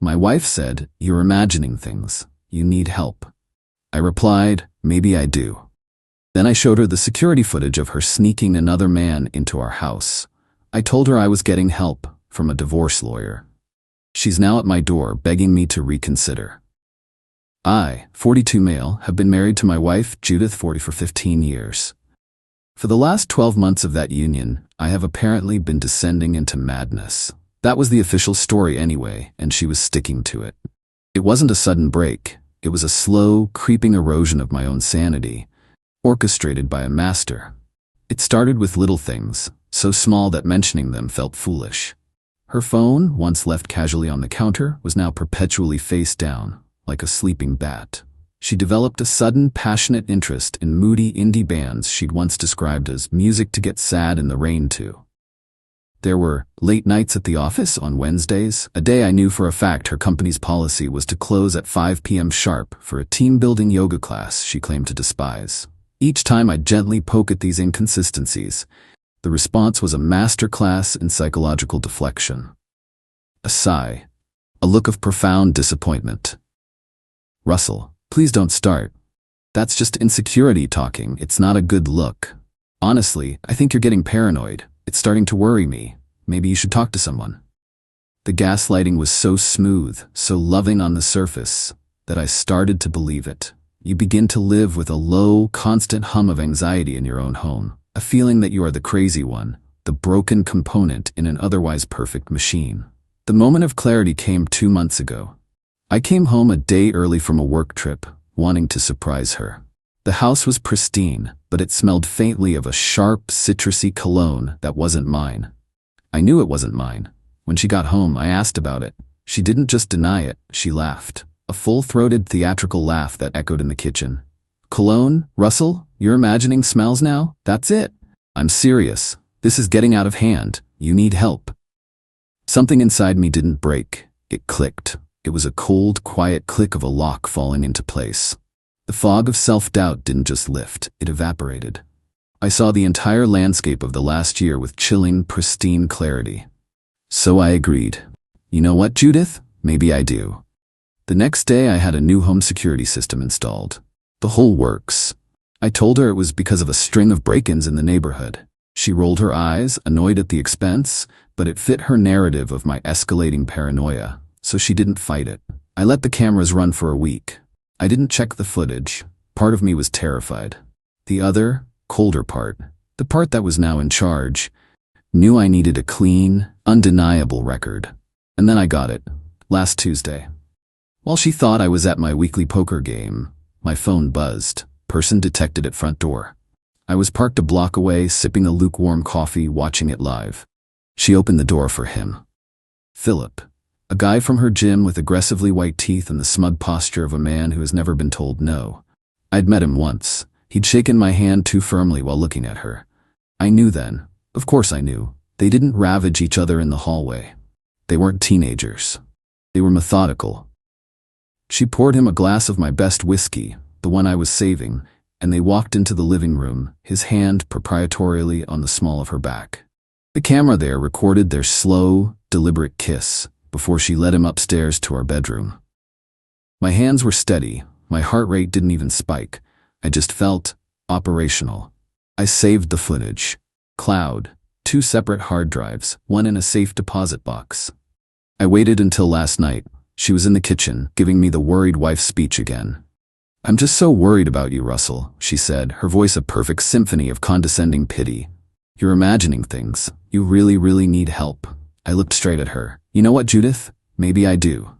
My wife said, "You're imagining things. You need help." I replied, "Maybe I do." Then I showed her the security footage of her sneaking another man into our house. I told her I was getting help from a divorce lawyer. She's now at my door begging me to reconsider. I, 42 male, have been married to my wife, Judith, 40, for 15 years. For the last 12 months of that union, I have apparently been descending into madness. That was the official story anyway, and she was sticking to it. It wasn't a sudden break. It was a slow, creeping erosion of my own sanity, orchestrated by a master. It started with little things, so small that mentioning them felt foolish. Her phone, once left casually on the counter, was now perpetually face down, like a sleeping bat. She developed a sudden, passionate interest in moody indie bands she'd once described as music to get sad in the rain to. There were late nights at the office on Wednesdays, a day I knew for a fact her company's policy was to close at 5 p.m. sharp for a team-building yoga class she claimed to despise. Each time I'd gently poke at these inconsistencies, the response was a masterclass in psychological deflection. A sigh, a look of profound disappointment. "Russell, please don't start. That's just insecurity talking. It's not a good look. Honestly, I think you're getting paranoid. It's starting to worry me. Maybe you should talk to someone." The gaslighting was so smooth, so loving on the surface, that I started to believe it. You begin to live with a low, constant hum of anxiety in your own home, a feeling that you are the crazy one, the broken component in an otherwise perfect machine. The moment of clarity came 2 months ago. I came home a day early from a work trip, wanting to surprise her. The house was pristine, but it smelled faintly of a sharp, citrusy cologne that wasn't mine. I knew it wasn't mine. When she got home, I asked about it. She didn't just deny it, she laughed. A full-throated theatrical laugh that echoed in the kitchen. "Cologne? Russell? You're imagining smells now? That's it. I'm serious. This is getting out of hand. You need help." Something inside me didn't break. It clicked. It was a cold, quiet click of a lock falling into place. The fog of self-doubt didn't just lift, it evaporated. I saw the entire landscape of the last year with chilling, pristine clarity. So I agreed. "You know what, Judith? Maybe I do." The next day I had a new home security system installed. The whole works. I told her it was because of a string of break-ins in the neighborhood. She rolled her eyes, annoyed at the expense, but it fit her narrative of my escalating paranoia, so she didn't fight it. I let the cameras run for a week. I didn't check the footage. Part of me was terrified. The other, colder part, the part that was now in charge, knew I needed a clean, undeniable record. And then I got it, last Tuesday. While she thought I was at my weekly poker game, my phone buzzed. Person detected at front door. I was parked a block away, sipping a lukewarm coffee, watching it live. She opened the door for him. Philip. A guy from her gym with aggressively white teeth and the smug posture of a man who has never been told no. I'd met him once. He'd shaken my hand too firmly while looking at her. I knew then. Of course I knew. They didn't ravage each other in the hallway. They weren't teenagers. They were methodical. She poured him a glass of my best whiskey, the one I was saving, and they walked into the living room, his hand proprietorially on the small of her back. The camera there recorded their slow, deliberate kiss before she led him upstairs to our bedroom. My hands were steady, my heart rate didn't even spike. I just felt operational. I saved the footage. Cloud, 2 separate hard drives, one in a safe deposit box. I waited until last night. She was in the kitchen, giving me the worried wife speech again. "I'm just so worried about you, Russell," she said, her voice a perfect symphony of condescending pity. "You're imagining things. You really, really need help." I looked straight at her. "You know what, Judith? Maybe I do."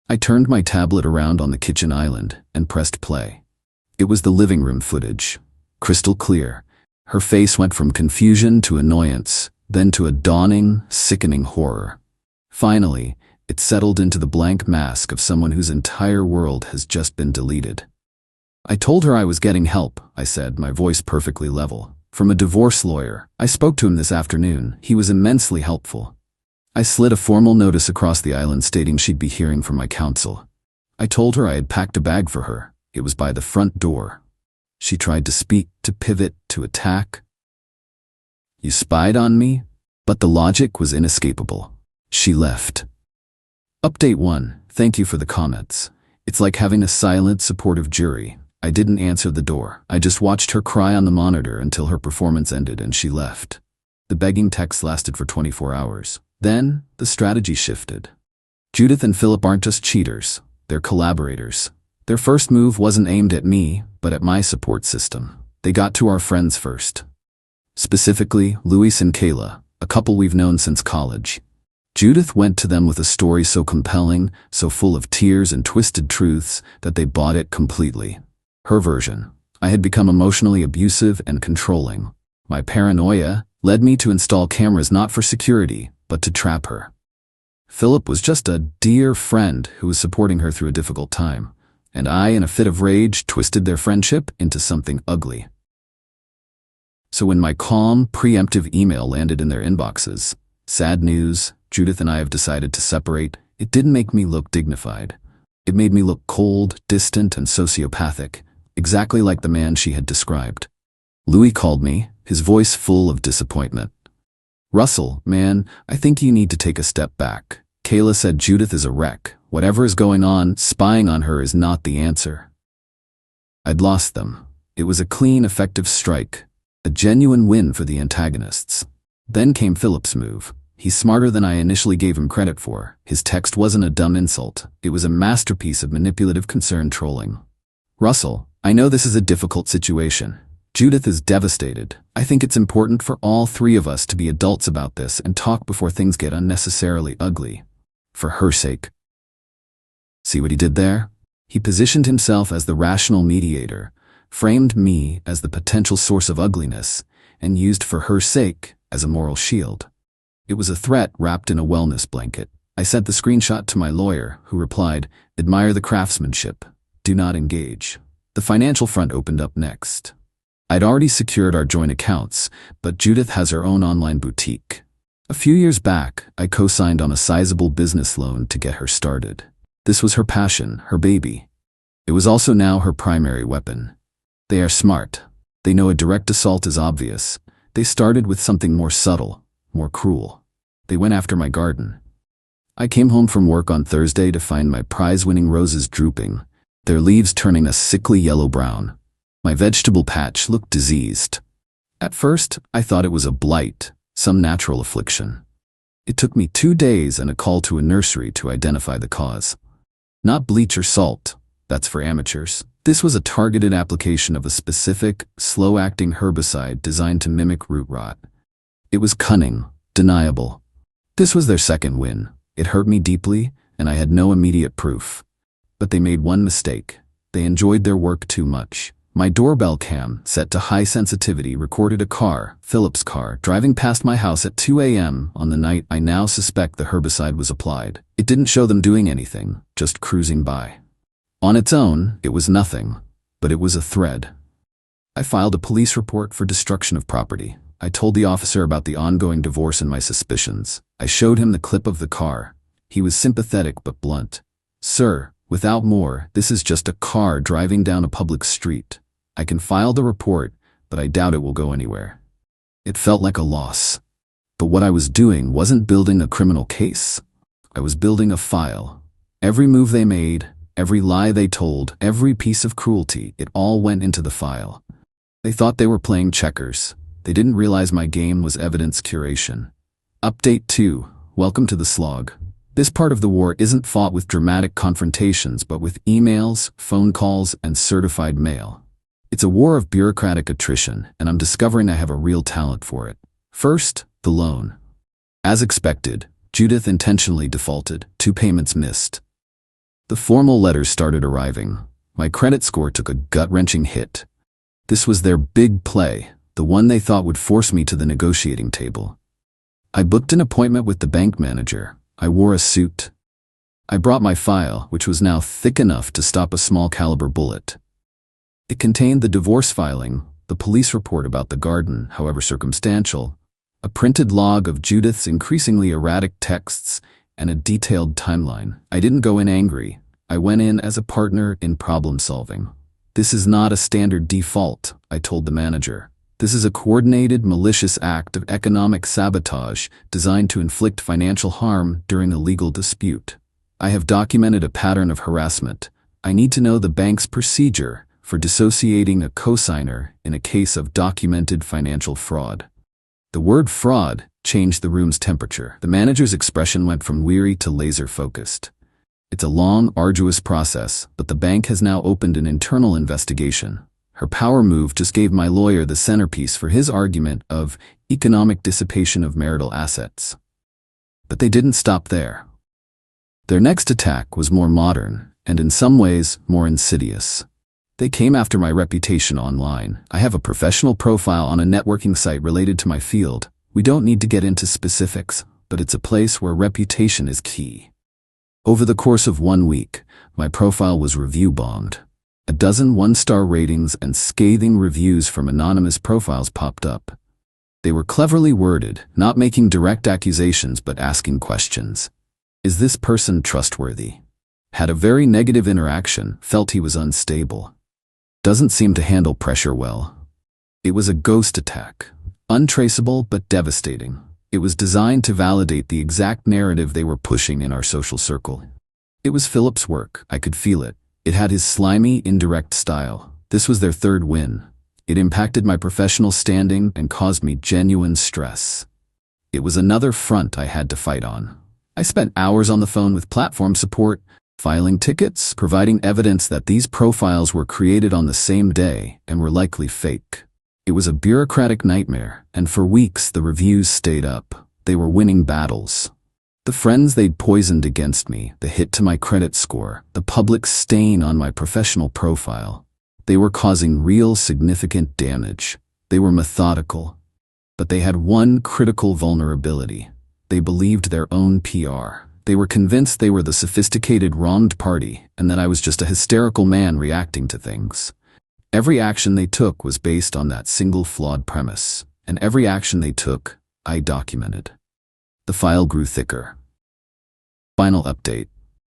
I turned my tablet around on the kitchen island and pressed play. It was the living room footage. Crystal clear. Her face went from confusion to annoyance, then to a dawning, sickening horror. Finally, it settled into the blank mask of someone whose entire world has just been deleted. "I told her I was getting help," I said, my voice perfectly level. "From a divorce lawyer. I spoke to him this afternoon. He was immensely helpful." I slid a formal notice across the island stating she'd be hearing from my counsel. I told her I had packed a bag for her. It was by the front door. She tried to speak, to pivot, to attack. "You spied on me?" But the logic was inescapable. She left. Update 1. Thank you for the comments. It's like having a silent, supportive jury. I didn't answer the door. I just watched her cry on the monitor until her performance ended and she left. The begging text lasted for 24 hours. Then, the strategy shifted. Judith and Philip aren't just cheaters, they're collaborators. Their first move wasn't aimed at me, but at my support system. They got to our friends first. Specifically, Luis and Kayla, a couple we've known since college. Judith went to them with a story so compelling, so full of tears and twisted truths, that they bought it completely. Her version: I had become emotionally abusive and controlling. My paranoia led me to install cameras not for security, but to trap her. Philip was just a dear friend who was supporting her through a difficult time, and I, in a fit of rage, twisted their friendship into something ugly. So when my calm, preemptive email landed in their inboxes, sad news, Judith and I have decided to separate, it didn't make me look dignified. It made me look cold, distant, and sociopathic, exactly like the man she had described. Louis called me, his voice full of disappointment. Russell, man, I think you need to take a step back. Kayla said Judith is a wreck. Whatever is going on, spying on her is not the answer. I'd lost them. It was a clean, effective strike. A genuine win for the antagonists. Then came Philip's move. He's smarter than I initially gave him credit for. His text wasn't a dumb insult. It was a masterpiece of manipulative concern trolling. Russell, I know this is a difficult situation. Judith is devastated. I think it's important for all three of us to be adults about this and talk before things get unnecessarily ugly. For her sake. See what he did there? He positioned himself as the rational mediator, framed me as the potential source of ugliness, and used for her sake as a moral shield. It was a threat wrapped in a wellness blanket. I sent the screenshot to my lawyer, who replied, "Admire the craftsmanship. Do not engage." The financial front opened up next. I'd already secured our joint accounts, but Judith has her own online boutique. A few years back, I co-signed on a sizable business loan to get her started. This was her passion, her baby. It was also now her primary weapon. They are smart. They know a direct assault is obvious. They started with something more subtle, more cruel. They went after my garden. I came home from work on Thursday to find my prize-winning roses drooping, their leaves turning a sickly yellow-brown. My vegetable patch looked diseased. At first, I thought it was a blight, some natural affliction. It took me 2 days and a call to a nursery to identify the cause. Not bleach or salt, that's for amateurs. This was a targeted application of a specific, slow-acting herbicide designed to mimic root rot. It was cunning, deniable. This was their second win. It hurt me deeply, and I had no immediate proof. But they made one mistake. They enjoyed their work too much. My doorbell cam, set to high sensitivity, recorded a car, Philip's car, driving past my house at 2 a.m. on the night I now suspect the herbicide was applied. It didn't show them doing anything, just cruising by. On its own, it was nothing, but it was a thread. I filed a police report for destruction of property. I told the officer about the ongoing divorce and my suspicions. I showed him the clip of the car. He was sympathetic but blunt. "Sir, without more, this is just a car driving down a public street. I can file the report, but I doubt it will go anywhere." It felt like a loss. But what I was doing wasn't building a criminal case. I was building a file. Every move they made, every lie they told, every piece of cruelty, it all went into the file. They thought they were playing checkers. They didn't realize my game was evidence curation. Update 2. Welcome to the slog. This part of the war isn't fought with dramatic confrontations, but with emails, phone calls, and certified mail. It's a war of bureaucratic attrition, and I'm discovering I have a real talent for it. First, the loan. As expected, Judith intentionally defaulted, 2 payments missed. The formal letters started arriving. My credit score took a gut-wrenching hit. This was their big play, the one they thought would force me to the negotiating table. I booked an appointment with the bank manager. I wore a suit. I brought my file, which was now thick enough to stop a small caliber bullet. It contained the divorce filing, the police report about the garden, however circumstantial, a printed log of Judith's increasingly erratic texts, and a detailed timeline. I didn't go in angry. I went in as a partner in problem solving. "This is not a standard default," I told the manager. "This is a coordinated, malicious act of economic sabotage designed to inflict financial harm during a legal dispute. I have documented a pattern of harassment. I need to know the bank's procedure for dissociating a cosigner in a case of documented financial fraud. The word fraud changed the room's temperature. The manager's expression went from weary to laser-focused. It's a long, arduous process, but the bank has now opened an internal investigation. Her power move just gave my lawyer the centerpiece for his argument of economic dissipation of marital assets. But they didn't stop there. Their next attack was more modern, and in some ways, more insidious. They came after my reputation online. I have a professional profile on a networking site related to my field. We don't need to get into specifics, but it's a place where reputation is key. Over the course of 1 week, my profile was review-bombed. A dozen one-star ratings and scathing reviews from anonymous profiles popped up. They were cleverly worded, not making direct accusations but asking questions. Is this person trustworthy? Had a very negative interaction, felt he was unstable. Doesn't seem to handle pressure well. It was a ghost attack, untraceable but devastating. It was designed to validate the exact narrative they were pushing in our social circle. It was Philip's work, I could feel it. It had his slimy, indirect style. This was their third win. It impacted my professional standing and caused me genuine stress. It was another front I had to fight on. I spent hours on the phone with platform support, filing tickets, providing evidence that these profiles were created on the same day and were likely fake. It was a bureaucratic nightmare, and for weeks the reviews stayed up. They were winning battles. The friends they'd poisoned against me, the hit to my credit score, the public stain on my professional profile. They were causing real significant damage. They were methodical. But they had one critical vulnerability. They believed their own PR. They were convinced they were the sophisticated wronged party and that I was just a hysterical man reacting to things. Every action they took was based on that single flawed premise, and every action they took, I documented. The file grew thicker. Final update.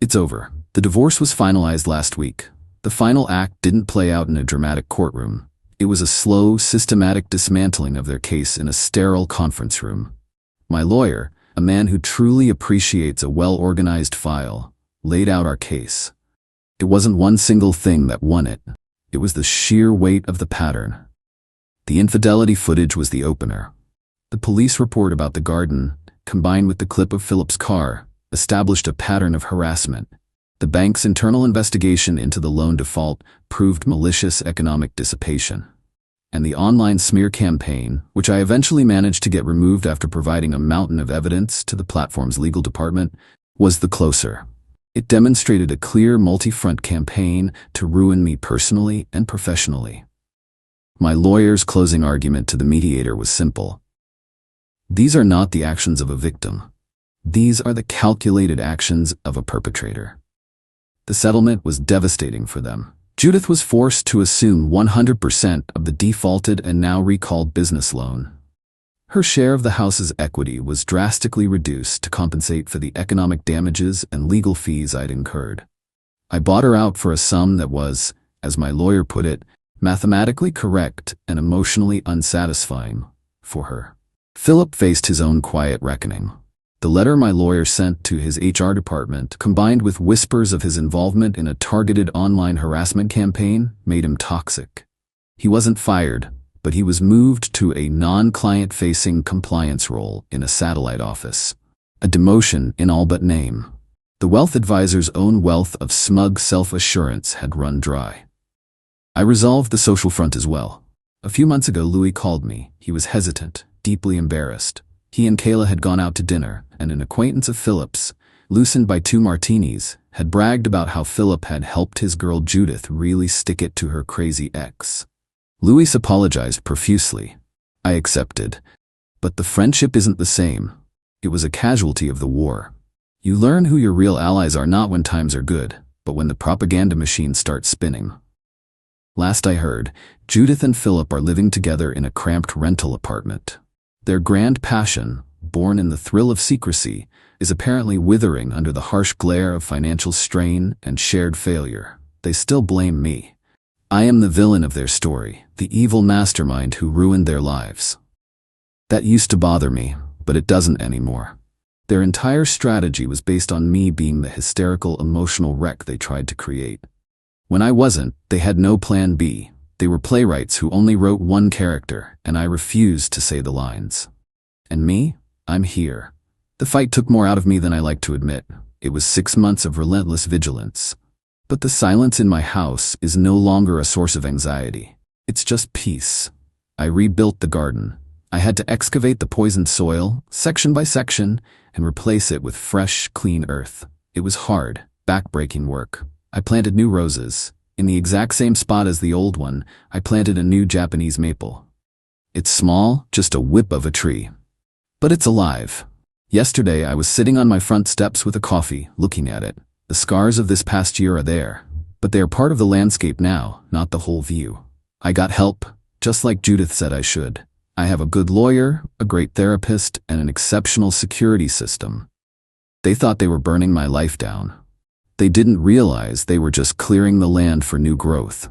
It's over. The divorce was finalized last week. The final act didn't play out in a dramatic courtroom. It was a slow, systematic dismantling of their case in a sterile conference room. My lawyer, a man who truly appreciates a well-organized file, laid out our case. It wasn't one single thing that won it. It was the sheer weight of the pattern. The infidelity footage was the opener. The police report about the garden, combined with the clip of Philip's car, established a pattern of harassment. The bank's internal investigation into the loan default proved malicious economic dissipation. And the online smear campaign, which I eventually managed to get removed after providing a mountain of evidence to the platform's legal department, was the closer. It demonstrated a clear multi-front campaign to ruin me personally and professionally. My lawyer's closing argument to the mediator was simple. These are not the actions of a victim. These are the calculated actions of a perpetrator. The settlement was devastating for them. Judith was forced to assume 100% of the defaulted and now recalled business loan. Her share of the house's equity was drastically reduced to compensate for the economic damages and legal fees I'd incurred. I bought her out for a sum that was, as my lawyer put it, mathematically correct and emotionally unsatisfying for her. Philip faced his own quiet reckoning. The letter my lawyer sent to his HR department, combined with whispers of his involvement in a targeted online harassment campaign, made him toxic. He wasn't fired, but he was moved to a non-client-facing compliance role in a satellite office. A demotion in all but name. The wealth advisor's own wealth of smug self-assurance had run dry. I resolved the social front as well. A few months ago, Louis called me. He was hesitant, deeply embarrassed. He and Kayla had gone out to dinner, and an acquaintance of Philip's, loosened by 2 martinis, had bragged about how Philip had helped his girl Judith really stick it to her crazy ex. Louis apologized profusely. I accepted. But the friendship isn't the same. It was a casualty of the war. You learn who your real allies are not when times are good, but when the propaganda machine starts spinning. Last I heard, Judith and Philip are living together in a cramped rental apartment. Their grand passion, born in the thrill of secrecy, is apparently withering under the harsh glare of financial strain and shared failure. They still blame me. I am the villain of their story, the evil mastermind who ruined their lives. That used to bother me, but it doesn't anymore. Their entire strategy was based on me being the hysterical, emotional wreck they tried to create. When I wasn't, they had no plan B. They were playwrights who only wrote one character, and I refused to say the lines. And me? I'm here. The fight took more out of me than I like to admit. It was 6 months of relentless vigilance. But the silence in my house is no longer a source of anxiety. It's just peace. I rebuilt the garden. I had to excavate the poisoned soil, section by section, and replace it with fresh, clean earth. It was hard, back-breaking work. I planted new roses. In the exact same spot as the old one, I planted a new Japanese maple. It's small, just a whip of a tree. But it's alive. Yesterday, I was sitting on my front steps with a coffee, looking at it. The scars of this past year are there, but they are part of the landscape now, not the whole view. I got help, just like Judith said I should. I have a good lawyer, a great therapist, and an exceptional security system. They thought they were burning my life down. They didn't realize they were just clearing the land for new growth.